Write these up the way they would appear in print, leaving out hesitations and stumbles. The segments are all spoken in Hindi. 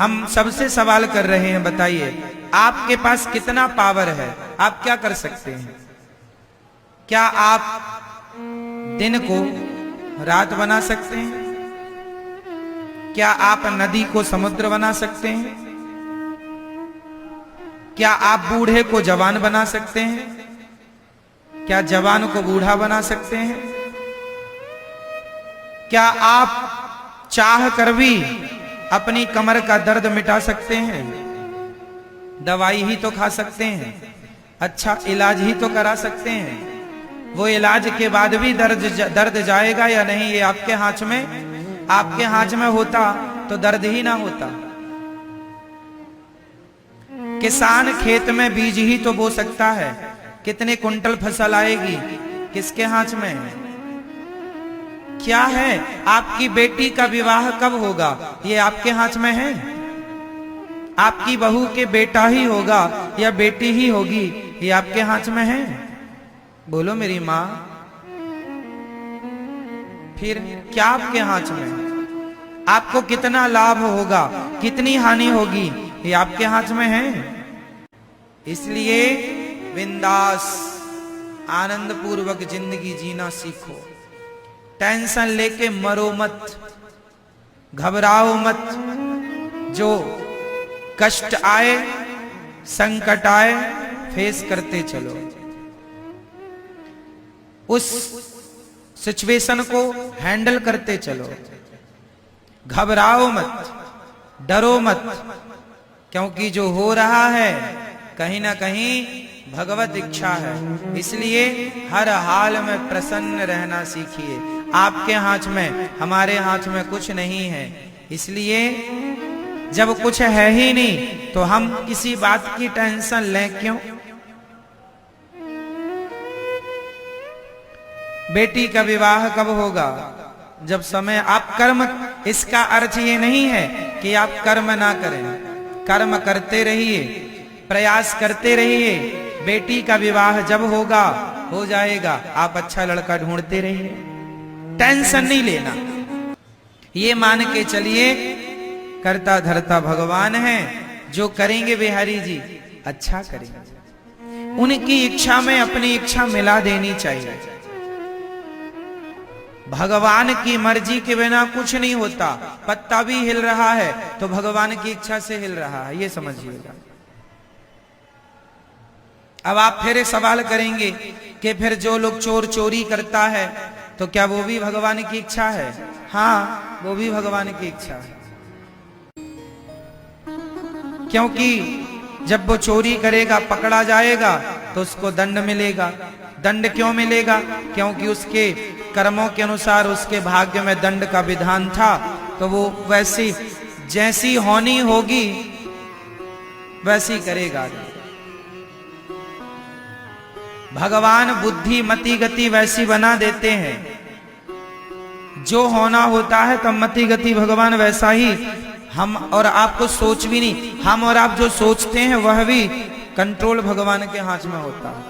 हम सबसे सवाल कर रहे हैं, बताइए आपके पास कितना पावर है, आप क्या कर सकते हैं? क्या आप दिन को रात बना सकते हैं? क्या आप नदी को समुद्र बना सकते हैं? क्या आप बूढ़े को जवान बना सकते हैं? क्या जवान को बूढ़ा बना सकते हैं? क्या आप चाह कर भी अपनी कमर का दर्द मिटा सकते हैं? दवाई ही तो खा सकते हैं, अच्छा इलाज ही तो करा सकते हैं। वो इलाज के बाद भी दर्द जाएगा या नहीं, ये आपके हाथ में। आपके हाथ में होता तो दर्द ही ना होता। किसान खेत में बीज ही तो बो सकता है, कितने कुंटल फसल आएगी किसके हाथ में है? क्या है आपकी बेटी का विवाह कब होगा, ये आपके हाथ में है? आपकी बहू के बेटा ही होगा या बेटी ही होगी, ये आपके हाथ में है? बोलो मेरी माँ, फिर क्या आपके हाथ में? आपको कितना लाभ होगा, कितनी हानि होगी, ये आपके हाथ में है। इसलिए बिंदास आनंद पूर्वक जिंदगी जीना सीखो। टेंशन लेके मरो मत, घबराओ मत। जो कष्ट आए, संकट आए, फेस करते चलो। उस सिचुएशन को हैंडल करते चलो। घबराओ मत, डरो मत, क्योंकि जो हो रहा है कहीं ना कहीं भगवत इच्छा है। इसलिए हर हाल में प्रसन्न रहना सीखिए। आपके हाथ में, हमारे हाथ में कुछ नहीं है। इसलिए जब कुछ है ही नहीं तो हम किसी बात की टेंशन लें क्यों? बेटी का विवाह कब होगा? जब समय। आप कर्म, इसका अर्थ ये नहीं है कि आप कर्म ना करें, कर्म करते रहिए, प्रयास करते रहिए। बेटी का विवाह जब होगा, हो जाएगा। आप अच्छा लड़का ढूंढते रहिए, टेंशन नहीं लेना। ये मान के चलिए करता धरता भगवान है, जो करेंगे बिहारी जी अच्छा करेंगे। उनकी इच्छा में अपनी इच्छा मिला देनी चाहिए। भगवान की मर्जी के बिना कुछ नहीं होता। पत्ता भी हिल रहा है तो भगवान की इच्छा से हिल रहा है, ये समझिएगा। अब आप फिर सवाल करेंगे कि फिर जो लोग चोरी करता है तो क्या वो भी भगवान की इच्छा है? हाँ, वो भी भगवान की इच्छा है। क्योंकि जब वो चोरी करेगा, पकड़ा जाएगा तो उसको दंड मिलेगा। दंड क्यों मिलेगा? क्योंकि उसके कर्मों के अनुसार उसके भाग्य में दंड का विधान था। तो वो वैसी जैसी होनी होगी वैसी करेगा। भगवान बुद्धि मति गति वैसी बना देते हैं। जो होना होता है तब मति गति भगवान वैसा ही हम और आपको सोच भी नहीं। हम और आप जो सोचते हैं वह भी कंट्रोल भगवान के हाथ में होता है।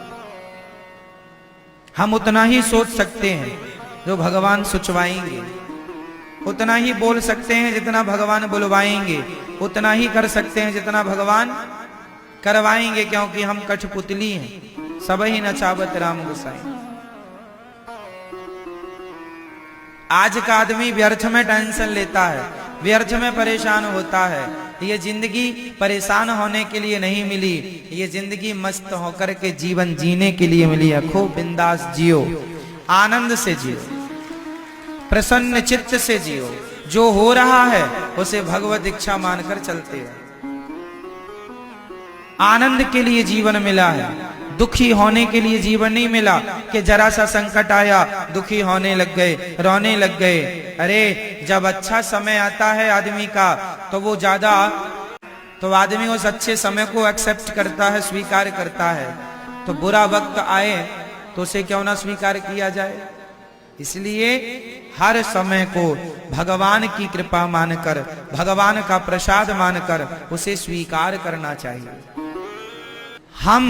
हम उतना ही सोच सकते हैं जो भगवान सोचवाएंगे, उतना ही बोल सकते हैं जितना भगवान बुलवाएंगे, उतना ही कर सकते हैं जितना भगवान करवाएंगे। क्योंकि हम कठपुतली हैं, सब ही नचावत राम गोसाई। आज का आदमी व्यर्थ में टेंशन लेता है, व्यर्थ में परेशान होता है। ये जिंदगी परेशान होने के लिए नहीं मिली, ये जिंदगी मस्त होकर के जीवन जीने के लिए मिली है। खूब बिंदास जियो, आनंद से जियो, प्रसन्न चित्त से जियो। जो हो रहा है उसे भगवत इच्छा मानकर चलते हैं। आनंद के लिए जीवन मिला है, दुखी होने के लिए जीवन नहीं मिला कि जरा सा संकट आया दुखी होने लग गए, रोने लग गए। अरे जब अच्छा समय आता है आदमी का तो वो ज्यादा, तो आदमी उस अच्छे समय को एक्सेप्ट करता है, स्वीकार करता है। तो बुरा वक्त आए तो उसे क्यों ना स्वीकार किया जाए। इसलिए हर समय को भगवान की कृपा मानकर, भगवान का प्रसाद मानकर उसे स्वीकार करना चाहिए। हम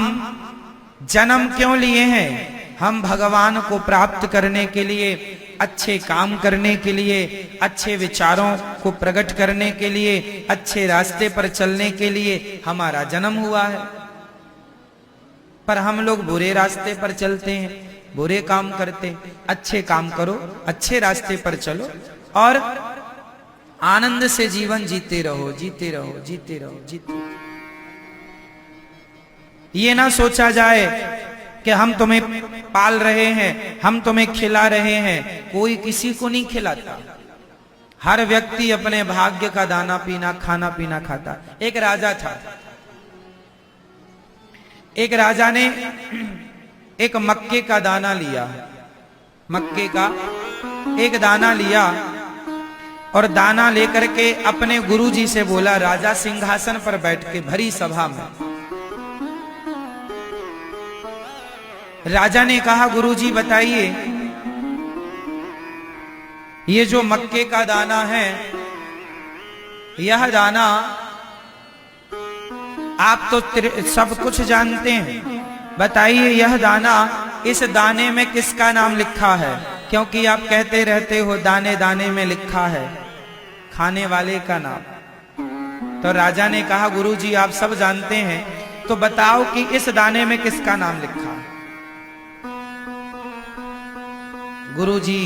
जन्म क्यों लिए हैं? हम भगवान को प्राप्त करने के लिए अच्छे काम करने के लिए, अच्छे विचारों को प्रकट करने के लिए, अच्छे रास्ते पर चलने के लिए हमारा जन्म हुआ है। पर हम लोग बुरे रास्ते पर चलते हैं, बुरे काम करते हैं। अच्छे काम करो, अच्छे रास्ते पर चलो और आनंद से जीवन जीते रहो, जीते रहो, जीते रहो, जीते रहो। ये ना सोचा जाए कि हम तुम्हें पाल रहे हैं, हम तुम्हें खिला रहे हैं। कोई किसी को नहीं खिलाता। हर व्यक्ति अपने भाग्य का दाना पीना, खाना पीना खाता। एक राजा था, एक राजा ने एक मक्के का दाना लिया, मक्के का एक दाना लिया और दाना लेकर के अपने गुरुजी से बोला। राजा सिंहासन पर बैठ के भरी सभा में राजा ने कहा, गुरुजी बताइए, ये जो मक्के का दाना है, यह दाना आप तो सब कुछ जानते हैं, बताइए यह दाना, इस दाने में किसका नाम लिखा है? क्योंकि आप कहते रहते हो दाने दाने में लिखा है खाने वाले का नाम। तो राजा ने कहा, गुरुजी आप सब जानते हैं, तो बताओ कि इस दाने में किसका नाम लिखा है? गुरुजी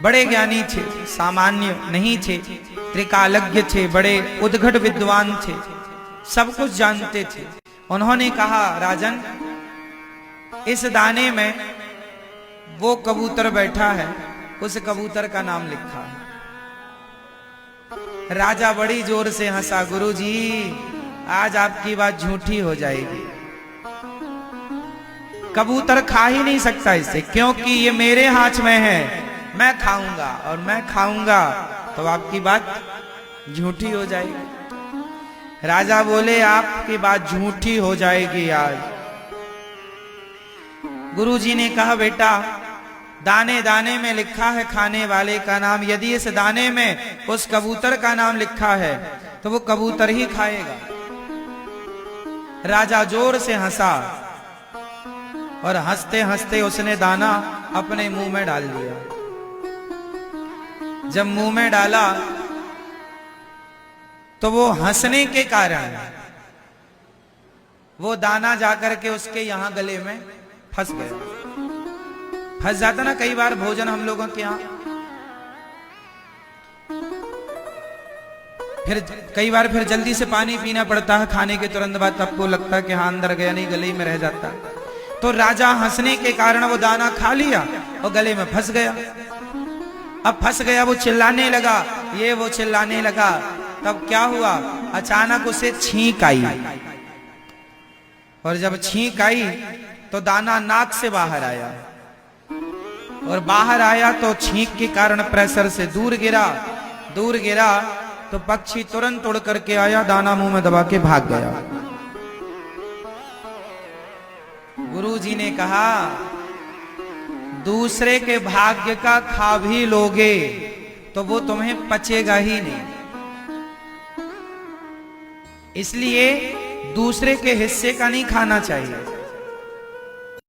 बड़े ज्ञानी थे, सामान्य नहीं थे, त्रिकालज्ञ थे, बड़े उद्घट विद्वान थे, सब कुछ जानते थे। उन्होंने कहा, राजन, इस दाने में वो कबूतर बैठा है, उस कबूतर का नाम लिखा है। राजा बड़ी जोर से हंसा, गुरुजी आज आपकी बात झूठी हो जाएगी, कबूतर खा ही नहीं सकता इसे, क्योंकि ये मेरे हाथ में है, मैं खाऊंगा और मैं खाऊंगा तो आपकी बात झूठी हो जाएगी। राजा बोले, आपकी बात झूठी हो जाएगी आज। गुरुजी ने कहा, बेटा दाने दाने में लिखा है खाने वाले का नाम, यदि इस दाने में उस कबूतर का नाम लिखा है तो वो कबूतर ही खाएगा। राजा जोर से हंसा और हंसते हंसते उसने दाना अपने मुंह में डाल दिया। जब मुंह में डाला तो वो हंसने के कारण वो दाना जाकर के उसके यहां गले में फंस गया। फंस जाता ना कई बार भोजन हम लोगों के यहां, फिर कई बार फिर जल्दी से पानी पीना पड़ता है खाने के तुरंत बाद, तब को लगता है कि हाँ अंदर गया, नहीं गले में रह जाता। तो राजा हंसने के कारण वो दाना खा लिया और गले में फंस गया। अब फंस गया, वो चिल्लाने लगा, ये वो चिल्लाने लगा। तब क्या हुआ, अचानक उसे छींक आई और जब छींक आई तो दाना नाक से बाहर आया और बाहर आया तो छींक के कारण प्रेशर से दूर गिरा। दूर गिरा तो पक्षी तुरंत उड़ करके आया, दाना मुंह में दबा के भाग गया। गुरुजी ने कहा, दूसरे के भाग्य का खा भी लोगे तो वो तुम्हें पचेगा ही नहीं, इसलिए दूसरे के हिस्से का नहीं खाना चाहिए।